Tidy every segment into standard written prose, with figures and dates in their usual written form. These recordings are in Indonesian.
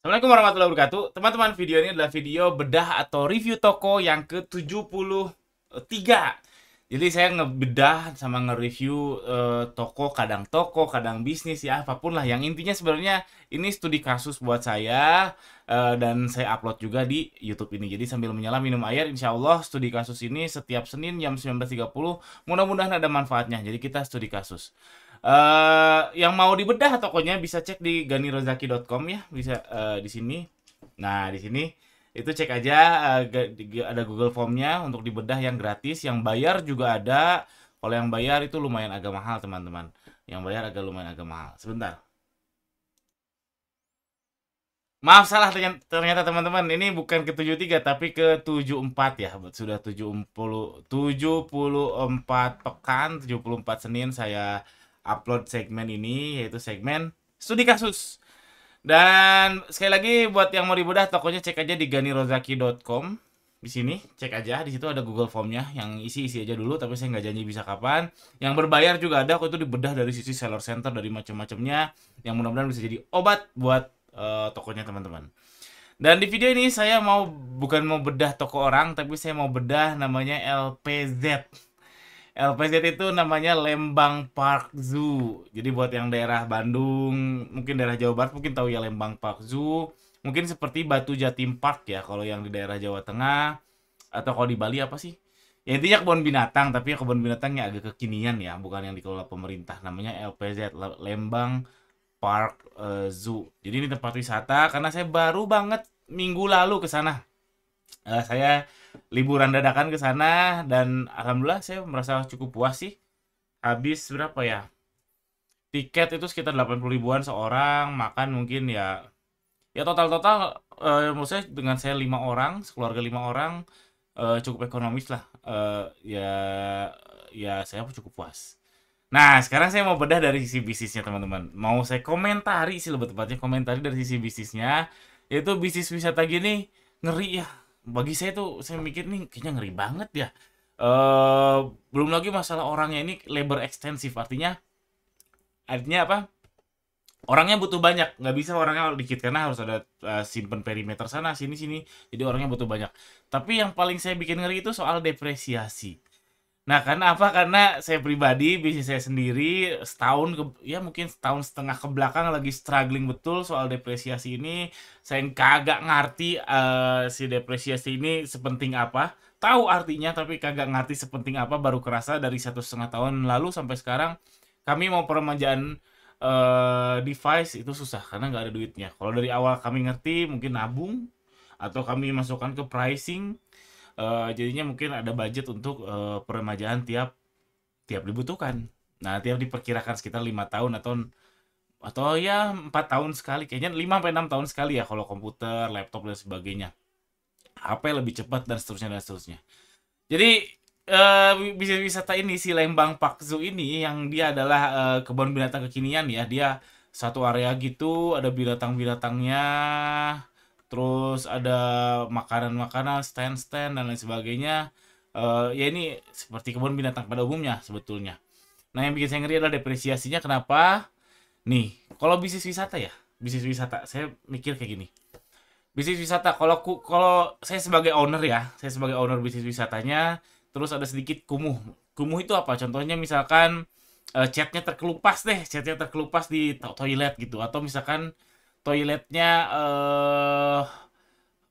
Assalamualaikum warahmatullahi wabarakatuh. Teman-teman, video ini adalah video bedah atau review toko yang ke-73. Jadi saya ngebedah sama nge-review toko, kadang bisnis ya, apapun lah. Yang intinya sebenarnya ini studi kasus buat saya dan saya upload juga di YouTube ini. Jadi sambil menyelam minum air, insya Allah studi kasus ini setiap Senin jam 19.30. Mudah-mudahan ada manfaatnya. Jadi kita studi kasus. Yang mau dibedah tokonya bisa cek di ganirozaki.com ya, bisa di sini. Nah, di sini itu cek aja ada Google Formnya untuk dibedah yang gratis, yang bayar juga ada. Kalau yang bayar itu lumayan agak mahal, teman-teman. Yang bayar lumayan agak mahal. Sebentar. Maaf salah ternyata teman-teman, ini bukan ke-73 tapi ke-74 ya. Sudah 74 pekan, 74 Senin saya upload segmen ini, yaitu segmen studi kasus. Dan sekali lagi buat yang mau dibedah tokonya cek aja di ganirozaki.com. Di sini cek aja, di situ ada Google Formnya, yang isi aja dulu, tapi saya nggak janji bisa kapan. Yang berbayar juga ada, aku itu dibedah dari sisi seller center, dari macam-macamnya, yang mudah-mudahan bisa jadi obat buat tokonya teman-teman. Dan di video ini saya bukan mau bedah toko orang, tapi saya mau bedah namanya LPZ. LPZ itu namanya Lembang Park Zoo. Jadi buat yang daerah Bandung, mungkin daerah Jawa Barat mungkin tahu ya Lembang Park Zoo. Mungkin seperti Batu Jatim Park ya kalau yang di daerah Jawa Tengah, atau kalau di Bali apa sih? Ya intinya kebun binatang, tapi ya kebun binatangnya agak kekinian ya, bukan yang dikelola pemerintah. Namanya LPZ, Lembang Park Zoo. Jadi ini tempat wisata karena saya baru banget minggu lalu ke sana. Saya liburan dadakan ke sana dan alhamdulillah saya merasa cukup puas sih. Habis berapa ya? Tiket itu sekitar 80 ribuan seorang, makan mungkin ya total-total menurut saya dengan saya 5 orang, sekeluarga 5 orang cukup ekonomis lah. Ya saya cukup puas. Nah, sekarang saya mau bedah dari sisi bisnisnya, teman-teman. Mau saya komentari sih, lebih tepatnya komentari dari sisi bisnisnya. Yaitu bisnis wisata gini, ngeri ya. Bagi saya tuh, saya mikir nih, kayaknya ngeri banget ya. eh Belum lagi masalah orangnya ini labor ekstensif. Artinya apa? Orangnya butuh banyak. Nggak bisa orangnya dikit, karena harus ada simpen perimeter sana, sini, sini. Jadi orangnya butuh banyak. Tapi yang paling saya bikin ngeri itu soal depresiasi. Nah, karena apa? Karena saya pribadi, bisnis saya sendiri, ya mungkin setahun setengah ke belakang lagi struggling betul soal depresiasi ini. Saya kagak ngerti si depresiasi ini sepenting apa. Tahu artinya, tapi kagak ngerti sepenting apa. Baru kerasa dari 1,5 tahun lalu sampai sekarang, kami mau peremajaan device itu susah karena nggak ada duitnya. Kalau dari awal kami ngerti, mungkin nabung atau kami masukkan ke pricing. Jadinya mungkin ada budget untuk peremajaan tiap tiap dibutuhkan. Nah, tiap diperkirakan sekitar 5 tahun atau ya 4 tahun sekali, kayaknya 5 sampai 6 tahun sekali ya kalau komputer, laptop dan sebagainya. HP lebih cepat dan seterusnya dan seterusnya. Jadi bisnis wisata ini si Lembang Park Zoo ini yang dia adalah kebun binatang kekinian ya. Dia satu area gitu, ada binatang-binatangnya, terus ada makanan-makanan, stand-stand dan lain sebagainya. Ya ini seperti kebun binatang pada umumnya sebetulnya. Nah, yang bikin saya ngeri adalah depresiasinya. Kenapa? Nih, kalau bisnis wisata, saya mikir kayak gini. Bisnis wisata, kalau saya sebagai owner ya, saya sebagai owner bisnis wisatanya, terus ada sedikit kumuh. Kumuh itu apa? Contohnya misalkan catnya terkelupas di toilet gitu, atau misalkan toiletnya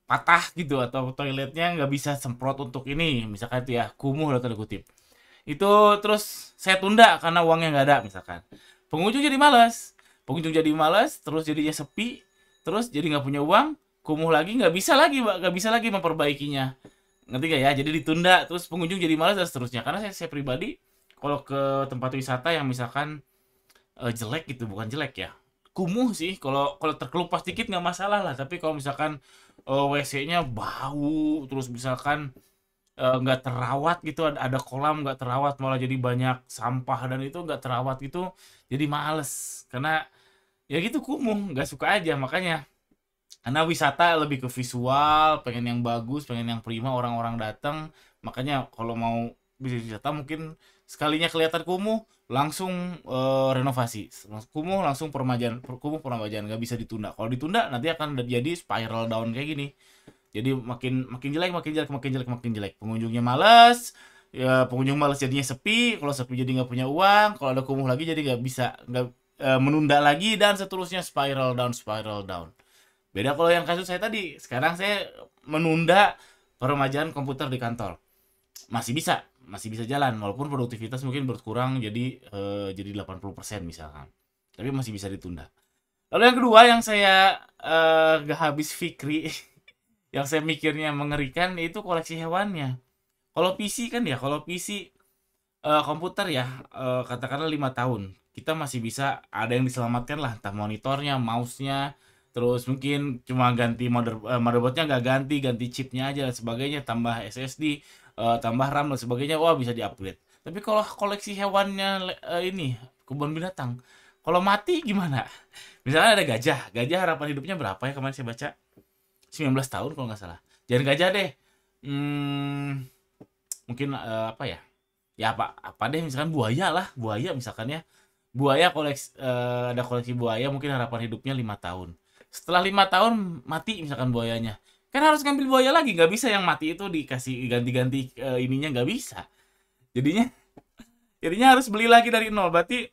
patah gitu, atau toiletnya nggak bisa semprot untuk ini, misalkan itu ya kumuh dalam tanda kutip. Itu terus saya tunda karena uangnya nggak ada misalkan. Pengunjung jadi malas, terus jadinya sepi, terus jadi nggak punya uang, kumuh lagi, nggak bisa lagi memperbaikinya. Ngerti gak ya? Jadi ditunda, terus pengunjung jadi malas dan seterusnya. Karena saya pribadi kalau ke tempat wisata yang misalkan jelek gitu, bukan jelek ya, kumuh sih, kalau kalau terkelupas dikit nggak masalah lah. Tapi kalau misalkan WC-nya bau, terus misalkan nggak terawat gitu, ada kolam nggak terawat, malah jadi banyak sampah dan itu nggak terawat gitu, jadi males. Karena ya gitu, kumuh, nggak suka aja. Karena wisata lebih ke visual, pengen yang bagus, pengen yang prima, orang-orang datang. Makanya kalau mau bisnis wisata mungkin sekalinya kelihatan kumuh langsung renovasi, kumuh langsung peremajaan, nggak bisa ditunda. Kalau ditunda nanti akan jadi spiral down kayak gini. Jadi makin makin jelek, makin jelek, makin jelek, makin jelek. Pengunjungnya malas, ya pengunjung malas jadinya sepi. Kalau sepi jadi nggak punya uang. Kalau ada kumuh lagi jadi nggak bisa, nggak menunda lagi dan seterusnya spiral down, spiral down. Beda kalau yang kasus saya tadi. Sekarang saya menunda peremajaan komputer di kantor. Masih bisa jalan walaupun produktivitas mungkin berkurang jadi 80% misalkan. Tapi masih bisa ditunda. Lalu yang kedua yang saya gak habis fikri yang saya mikirnya mengerikan itu koleksi hewannya. Kalau PC kan ya, kalau PC komputer ya katakanlah 5 tahun. Kita masih bisa ada yang diselamatkan lah, entah monitornya, mouse-nya, terus mungkin cuma ganti motherboardnya nggak ganti, ganti chipnya aja dan sebagainya, tambah SSD, tambah RAM dan sebagainya, wah bisa di-upgrade. Tapi kalau koleksi hewannya ini kebun binatang, kalau mati gimana? Misalnya ada gajah, gajah harapan hidupnya berapa ya kemarin saya baca? 19 tahun kalau nggak salah. Jangan gajah deh. Mungkin apa ya? Ya apa deh misalkan buaya lah, buaya misalkan ya. Buaya ada koleksi buaya mungkin harapan hidupnya 5 tahun. Setelah 5 tahun mati misalkan buayanya. Kan harus ngambil buaya lagi, nggak bisa yang mati itu dikasih ganti-ganti ininya nggak bisa. Jadinya jadinya harus beli lagi dari nol. Berarti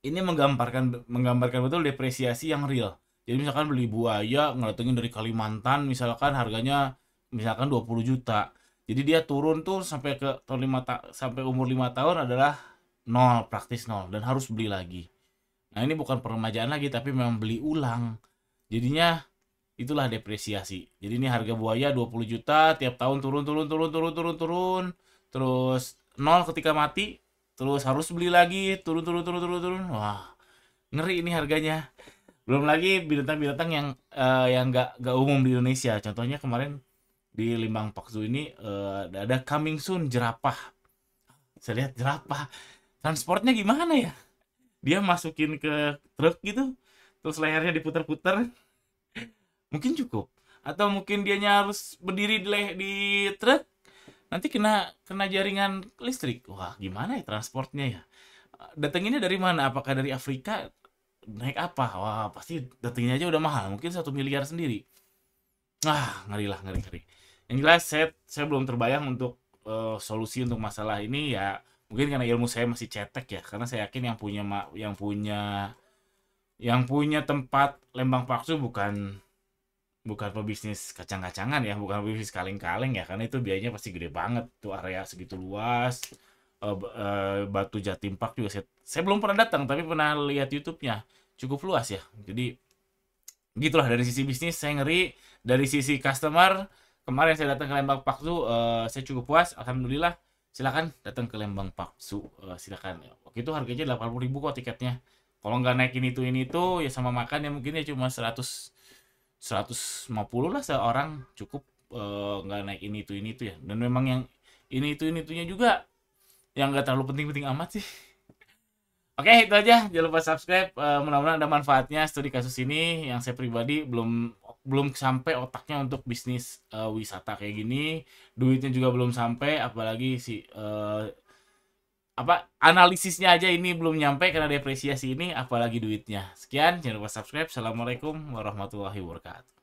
ini menggambarkan betul depresiasi yang real. Jadi misalkan beli buaya ngedatengin dari Kalimantan misalkan harganya misalkan 20 juta. Jadi dia turun tuh sampai ke sampai umur 5 tahun adalah nol, praktis nol dan harus beli lagi. Nah, ini bukan peremajaan lagi tapi memang beli ulang. Jadinya itulah depresiasi. Jadi ini harga buaya 20 juta tiap tahun turun turun turun turun turun turun. Terus nol ketika mati, terus harus beli lagi, turun turun turun turun turun. Wah, ngeri ini harganya. Belum lagi binatang-binatang yang nggak umum di Indonesia. Contohnya kemarin di Limbang Paksu ini ada coming soon jerapah. Saya lihat jerapah. Transportnya gimana ya? Dia masukin ke truk gitu, terus lehernya diputar-putar. Mungkin cukup. Atau mungkin dianya harus berdiri di truk, nanti kena jaringan listrik. Wah, gimana ya transportnya ya? Datanginnya dari mana? Apakah dari Afrika? Naik apa? Wah, pasti datanginnya aja udah mahal. Mungkin 1 miliar sendiri. Ngeri lah, ngeri. Yang jelas saya belum terbayang untuk solusi untuk masalah ini ya. Mungkin karena ilmu saya masih cetek ya. Karena saya yakin yang punya tempat Lembang Paksu bukan pebisnis kacang-kacangan ya, bukan pebisnis kaleng-kaleng ya, karena itu biayanya pasti gede banget tuh, area segitu luas. Batu Jatim Park juga saya belum pernah datang tapi pernah lihat YouTube-nya, cukup luas ya. Jadi gitulah, dari sisi bisnis saya ngeri, dari sisi customer kemarin saya datang ke Lembang Paksu saya cukup puas, alhamdulillah. Silakan datang ke Lembang Paksu, silakan. Waktu itu harganya 80.000 kok tiketnya. Kalau nggak naikin ini itu ya sama makan ya mungkin ya cuma 150 lah seorang cukup, nggak naik ini itu ya. Dan memang yang ini itunya juga yang nggak terlalu penting-penting amat sih. Oke, itu aja. Jangan lupa subscribe. Mudah-mudahan ada manfaatnya studi kasus ini. Yang saya pribadi belum sampai otaknya untuk bisnis wisata kayak gini. Duitnya juga belum sampai, apalagi analisisnya aja ini belum nyampe karena depresiasi ini, apalagi duitnya. Sekian, jangan lupa subscribe. Assalamualaikum warahmatullahi wabarakatuh.